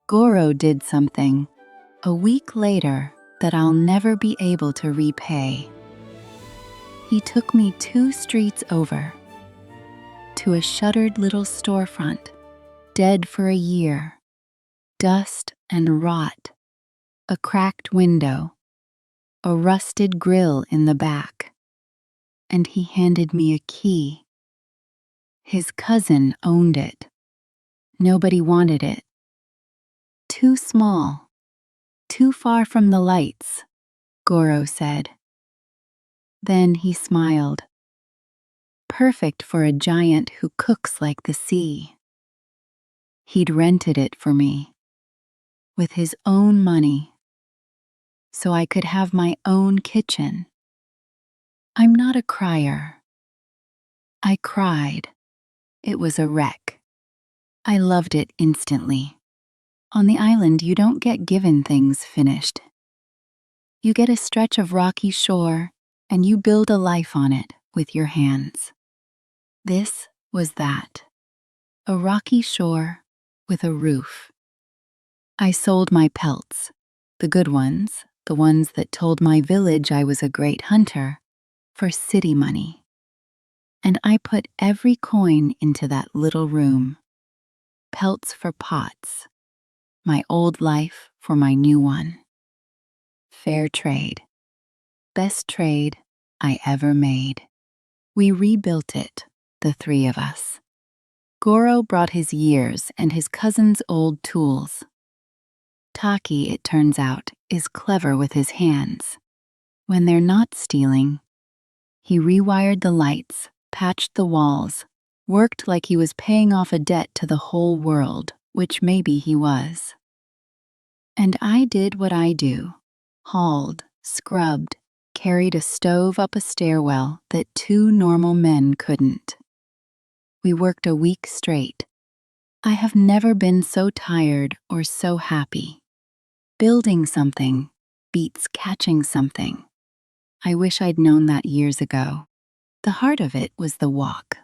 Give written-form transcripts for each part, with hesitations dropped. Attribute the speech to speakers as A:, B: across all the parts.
A: Goro did something a week later that I'll never be able to repay. He took me 2 streets over to a shuttered little storefront, dead for a year, dust and rot, a cracked window, a rusted grill in the back, and he handed me a key. His cousin owned it. Nobody wanted it. Too small, too far from the lights, Goro said. Then he smiled. Perfect for a giant who cooks like the sea. He'd rented it for me, with his own money, so I could have my own kitchen. I'm not a crier. I cried. It was a wreck. I loved it instantly. On the island, you don't get given things finished. You get a stretch of rocky shore, and you build a life on it with your hands. This was that. A rocky shore with a roof. I sold my pelts, the good ones, the ones that told my village I was a great hunter, for city money. And I put every coin into that little room. Pelts for pots. My old life for my new one. Fair trade. Best trade I ever made. We rebuilt it, the 3 of us. Goro brought his years and his cousin's old tools. Taki, it turns out, is clever with his hands. When they're not stealing, he rewired the lights, patched the walls, worked like he was paying off a debt to the whole world, which maybe he was. And I did what I do, hauled, scrubbed, carried a stove up a stairwell that 2 normal men couldn't. We worked a week straight. I have never been so tired or so happy. Building something beats catching something. I wish I'd known that years ago. The heart of it was the walk.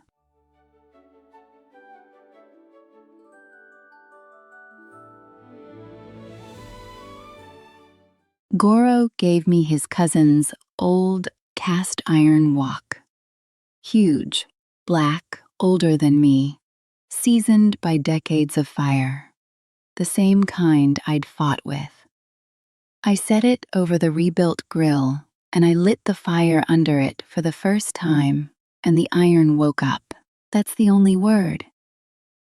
A: Goro gave me his cousin's old cast iron wok. Huge, black, older than me, seasoned by decades of fire. The same kind I'd fought with. I set it over the rebuilt grill, and I lit the fire under it for the first time, and the iron woke up. That's the only word.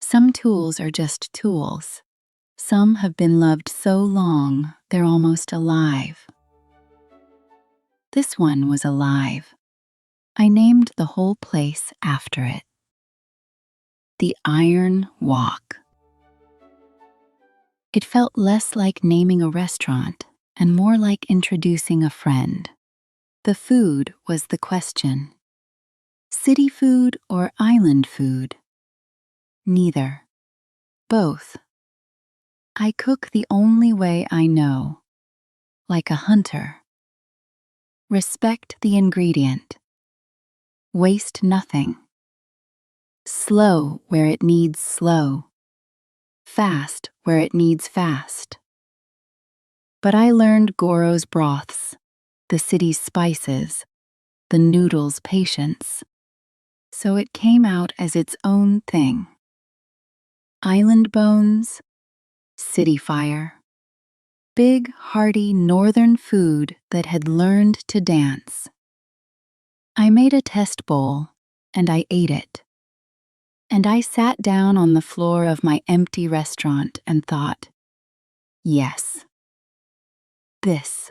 A: Some tools are just tools. Some have been loved so long, they're almost alive. This one was alive. I named the whole place after it. The Iron Wok. It felt less like naming a restaurant and more like introducing a friend. The food was the question. City food or island food? Neither. Both. I cook the only way I know, like a hunter. Respect the ingredient. Waste nothing. Slow where it needs slow. Fast where it needs fast. But I learned Goro's broths, the city's spices, the noodles' patience. So it came out as its own thing. Island bones, city fire. Big, hearty northern food that had learned to dance. I made a test bowl, and I ate it. And I sat down on the floor of my empty restaurant and thought, yes, this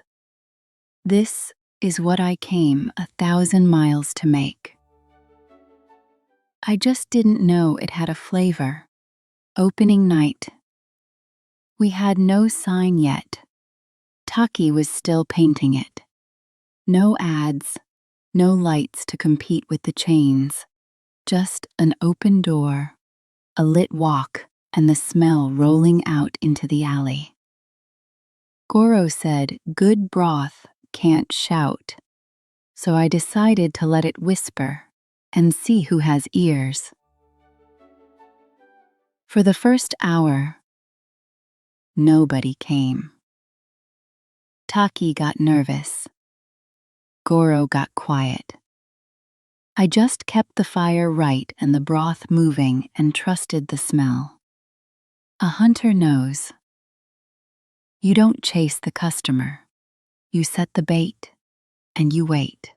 A: is what I came 1,000 miles to make. I just didn't know it had a flavor. Opening night. We had no sign yet. Taki was still painting it. No ads, no lights to compete with the chains. Just an open door, a lit wok, and the smell rolling out into the alley. Goro said good broth can't shout, so I decided to let it whisper and see who has ears. For the first hour, nobody came. Taki got nervous. Goro got quiet. I just kept the fire right and the broth moving and trusted the smell. A hunter knows. You don't chase the customer. You set the bait, and you wait.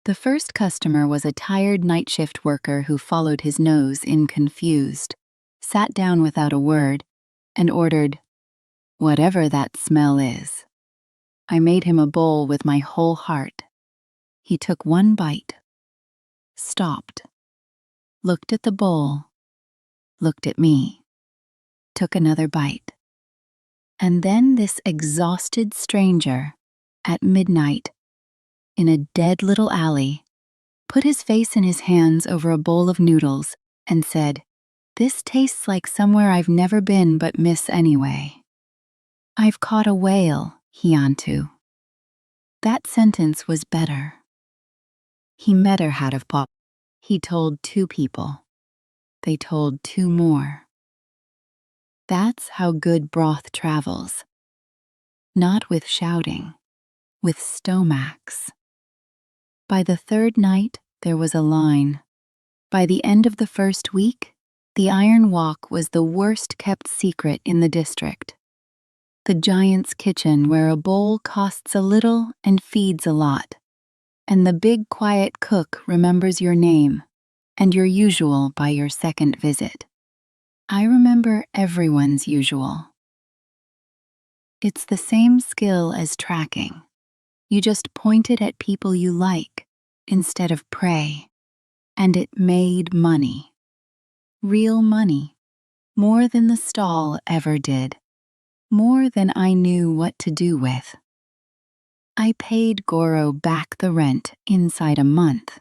A: The first customer was a tired night shift worker who followed his nose in confused, sat down without a word, and ordered, "Whatever that smell is." I made him a bowl with my whole heart. He took one bite, stopped, looked at the bowl, looked at me, took another bite. And then this exhausted stranger, at midnight, in a dead little alley, put his face in his hands over a bowl of noodles and said, "This tastes like somewhere I've never been but miss anyway. I've caught a whale, Hiantu." That sentence was better. He met her had of pop. He told 2 people. They told 2 more. That's how good broth travels. Not with shouting, with stomachs. By the 3rd night, there was a line. By the end of the 1st week, the Iron Wok was the worst-kept secret in the district. The giant's kitchen where a bowl costs a little and feeds a lot. And the big quiet cook remembers your name and your usual by your 2nd visit. I remember everyone's usual. It's the same skill as tracking. You just point it at people you like instead of prey. And it made money. Real money. More than the stall ever did. More than I knew what to do with. I paid Goro back the rent inside a month,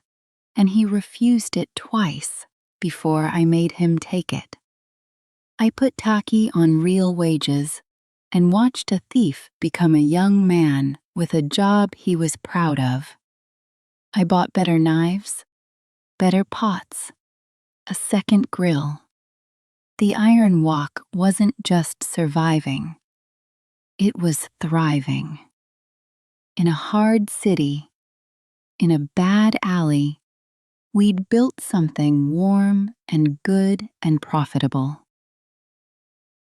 A: and he refused it twice before I made him take it. I put Taki on real wages and watched a thief become a young man with a job he was proud of. I bought better knives, better pots, a 2nd grill. The Iron Wok wasn't just surviving. It was thriving. In a hard city, in a bad alley, we'd built something warm and good and profitable.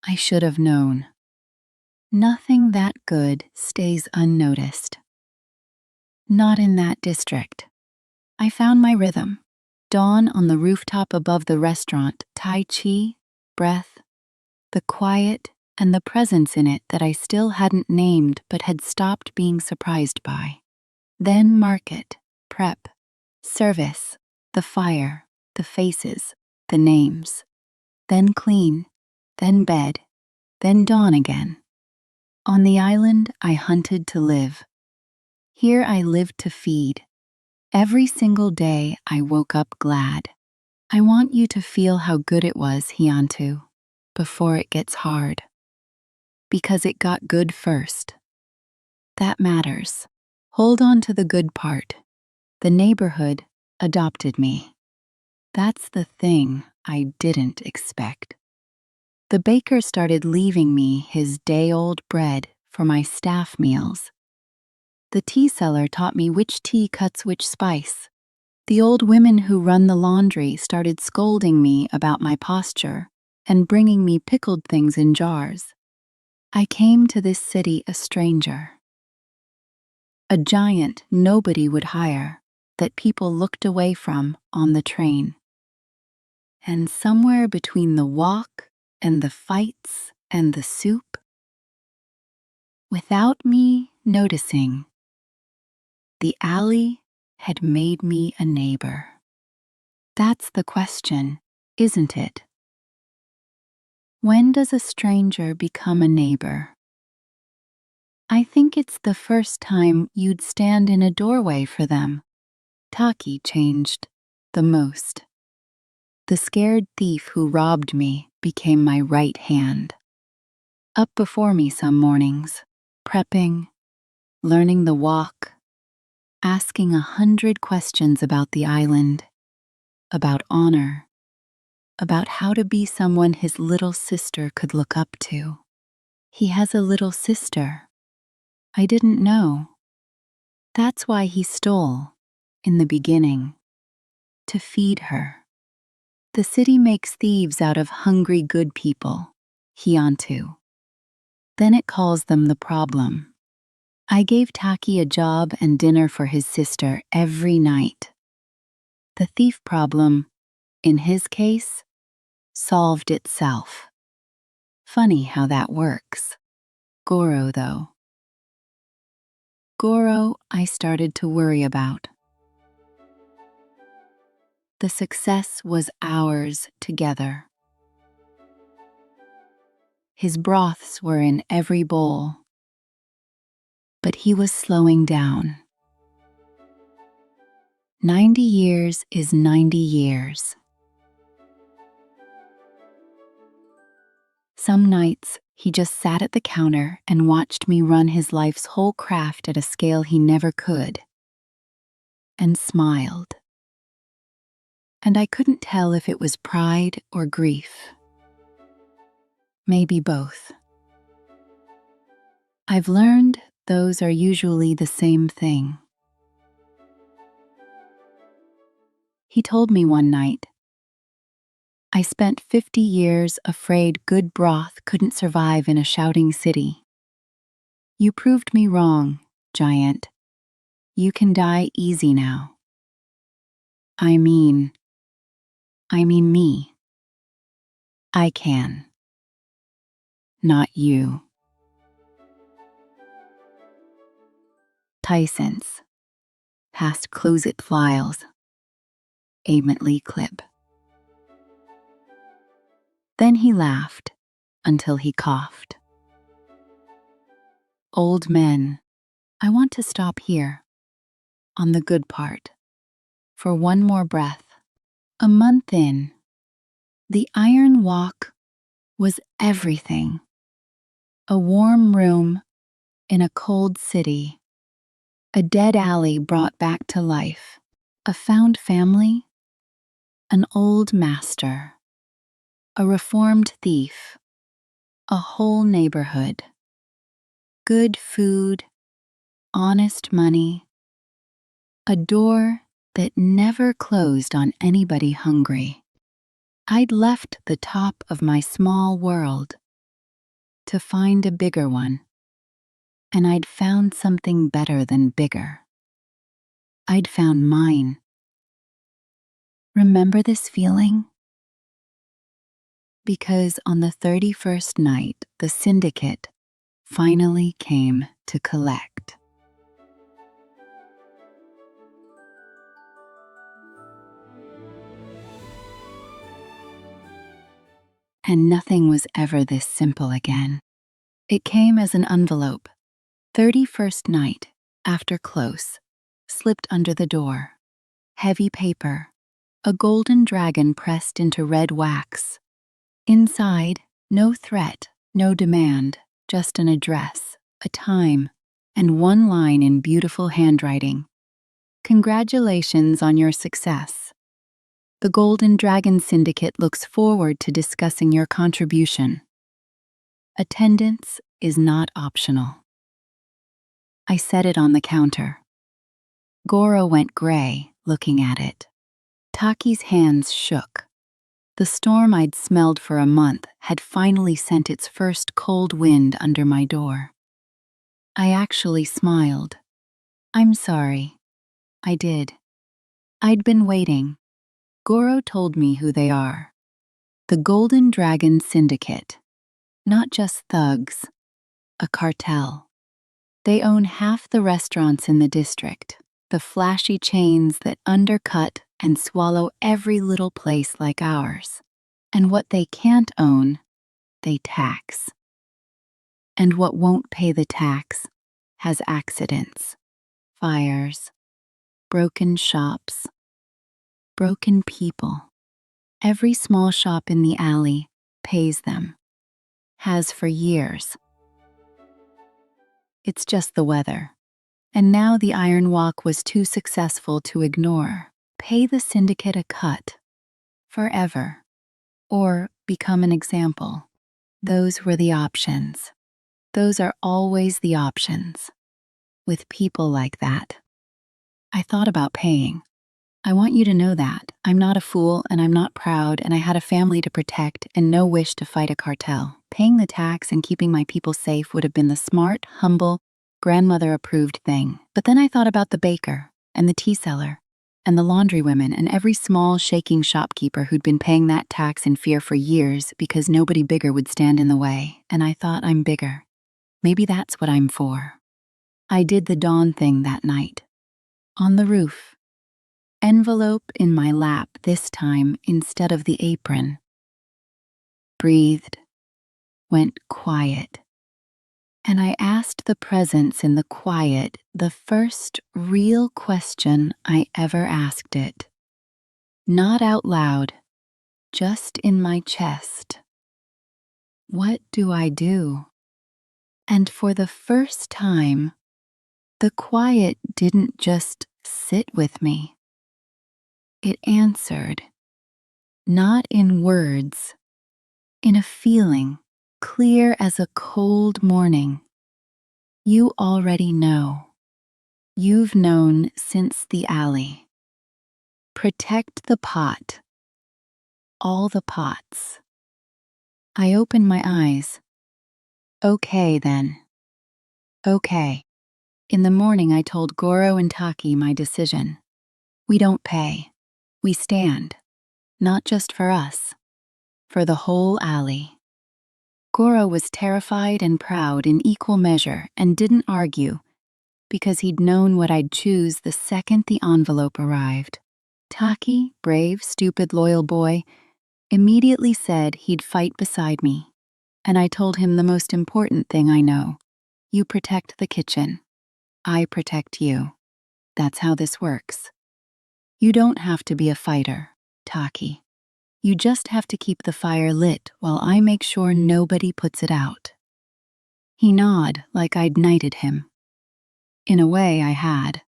A: I should have known. Nothing that good stays unnoticed. Not in that district. I found my rhythm. Dawn on the rooftop above the restaurant, Tai Chi, breath, the quiet and the presence in it that I still hadn't named but had stopped being surprised by. Then market, prep, service, the fire, the faces, the names. Then clean, then bed, then dawn again. On the island, I hunted to live. Here I lived to feed. Every single day, I woke up glad. I want you to feel how good it was, Hiantu, before it gets hard. Because it got good first. That matters. Hold on to the good part. The neighborhood adopted me. That's the thing I didn't expect. The baker started leaving me his day-old bread for my staff meals. The tea seller taught me which tea cuts which spice. The old women who run the laundry started scolding me about my posture and bringing me pickled things in jars. I came to this city a stranger. A giant nobody would hire, that people looked away from on the train. And somewhere between the walk and the fights and the soup, without me noticing, the alley had made me a neighbor. That's the question, isn't it? When does a stranger become a neighbor? I think it's the first time you'd stand in a doorway for them. Taki changed the most. The scared thief who robbed me became my right hand. Up before me some mornings, prepping, learning the walk, asking 100 questions about the island, about honor, about how to be someone his little sister could look up to. He has a little sister. I didn't know. That's why he stole, in the beginning, to feed her. The city makes thieves out of hungry good people, Hiantu. Then it calls them the problem. I gave Taki a job and dinner for his sister every night. The thief problem, in his case, solved itself. Funny how that works. Goro, though. Goro, I started to worry about. The success was ours together. His broths were in every bowl. But he was slowing down. 90 years is 90 years. Some nights, he just sat at the counter and watched me run his life's whole craft at a scale he never could. And smiled. And I couldn't tell if it was pride or grief. Maybe both. I've learned those are usually the same thing. He told me one night, I spent 50 years afraid good broth couldn't survive in a shouting city. You proved me wrong, giant. You can die easy now. I mean me. I can. Not you. Tyson's. Past close-it files. Aimantly clip. Then he laughed until he coughed. Old men, I want to stop here, on the good part, for one more breath. A month in, the Iron Wok was everything. A warm room in a cold city, a dead alley brought back to life, a found family, an old master, a reformed thief, a whole neighborhood. Good food, honest money, a door that never closed on anybody hungry. I'd left the top of my small world to find a bigger one, and I'd found something better than bigger. I'd found mine. Remember this feeling? Because on the 31st night, the syndicate finally came to collect. And nothing was ever this simple again. It came as an envelope, 31st night, after close, slipped under the door. Heavy paper, a golden dragon pressed into red wax. Inside, no threat, no demand, just an address, a time, and one line in beautiful handwriting. Congratulations on your success. The Golden Dragon Syndicate looks forward to discussing your contribution. Attendance is not optional. I set it on the counter. Goro went gray, looking at it. Taki's hands shook. The storm I'd smelled for a month had finally sent its first cold wind under my door. I actually smiled. I'm sorry. I did. I'd been waiting. Goro told me who they are. The Golden Dragon Syndicate. Not just thugs. A cartel. They own half the restaurants in the district, the flashy chains that undercut and swallow every little place like ours. And what they can't own, they tax. And what won't pay the tax has accidents, fires, broken shops, broken people. Every small shop in the alley pays them, has for years. It's just the weather. And now the Iron Wok was too successful to ignore. Pay the syndicate a cut, forever, or become an example. Those were the options. Those are always the options. With people like that. I thought about paying. I want you to know that. I'm not a fool and I'm not proud and I had a family to protect and no wish to fight a cartel. Paying the tax and keeping my people safe would have been the smart, humble, grandmother-approved thing. But then I thought about the baker and the tea seller and the laundry women and every small, shaking shopkeeper who'd been paying that tax in fear for years because nobody bigger would stand in the way. And I thought, I'm bigger. Maybe that's what I'm for. I did the dawn thing that night. On the roof. Envelope in my lap this time instead of the apron. Breathed. Went quiet. And I asked the presence in the quiet the first real question I ever asked it. Not out loud, just in my chest. What do I do? And for the first time, the quiet didn't just sit with me. It answered, not in words, in a feeling clear as a cold morning. You already know. You've known since the alley. Protect the pot. All the pots. I open my eyes. Okay then. Okay. In the morning I told Goro and Taki my decision. We don't pay. We stand. Not just for us. For the whole alley. Goro was terrified and proud in equal measure and didn't argue because he'd known what I'd choose the second the envelope arrived. Taki, brave, stupid, loyal boy, immediately said he'd fight beside me. And I told him the most important thing I know. You protect the kitchen. I protect you. That's how this works. You don't have to be a fighter, Taki. You just have to keep the fire lit while I make sure nobody puts it out. He nodded like I'd knighted him. In a way, I had.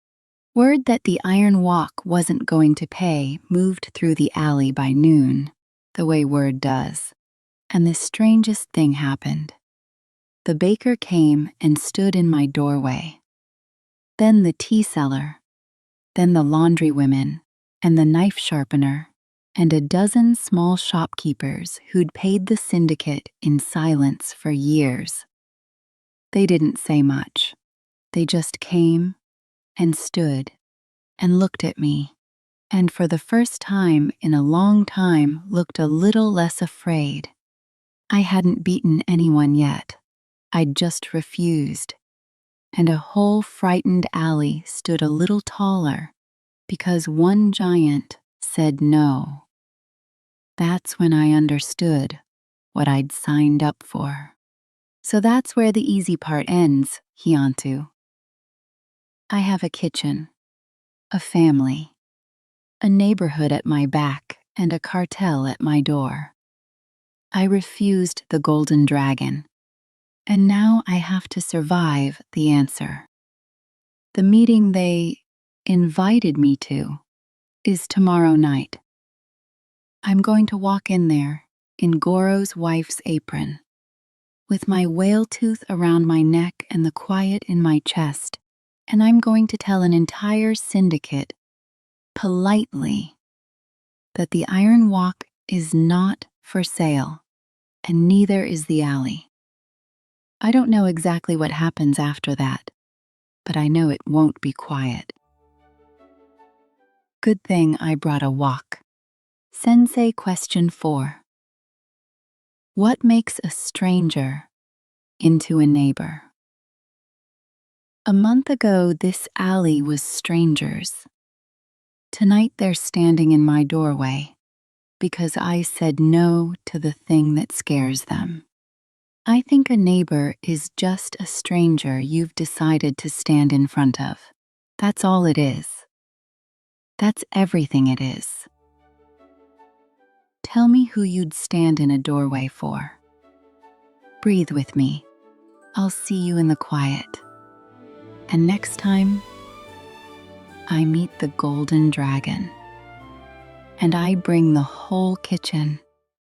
A: Word that the Iron Wok wasn't going to pay moved through the alley by noon, the way word does. And the strangest thing happened. The baker came and stood in my doorway. Then the tea seller. Then the laundry women and the knife sharpener and a dozen small shopkeepers who'd paid the syndicate in silence for years. They didn't say much. They just came and stood and looked at me, and for the first time in a long time looked a little less afraid. I hadn't beaten anyone yet. I'd just refused. And a whole frightened alley stood a little taller because one giant said no. That's when I understood what I'd signed up for. So that's where the easy part ends, Hiantu. I have a kitchen, a family, a neighborhood at my back, and a cartel at my door. I refused the golden dragon, and now I have to survive the answer. The meeting they invited me to is tomorrow night. I'm going to walk in there in Goro's wife's apron, with my whale tooth around my neck and the quiet in my chest, and I'm going to tell an entire syndicate, politely, that the Iron Wok is not for sale, and neither is the alley. I don't know exactly what happens after that, but I know it won't be quiet. Good thing I brought a wok. Sensei Question 4. What makes a stranger into a neighbor? A month ago, this alley was strangers. Tonight they're standing in my doorway because I said no to the thing that scares them. I think a neighbor is just a stranger you've decided to stand in front of. That's all it is. That's everything it is. Tell me who you'd stand in a doorway for. Breathe with me. I'll see you in the quiet. And next time, I meet the golden dragon. And I bring the whole kitchen.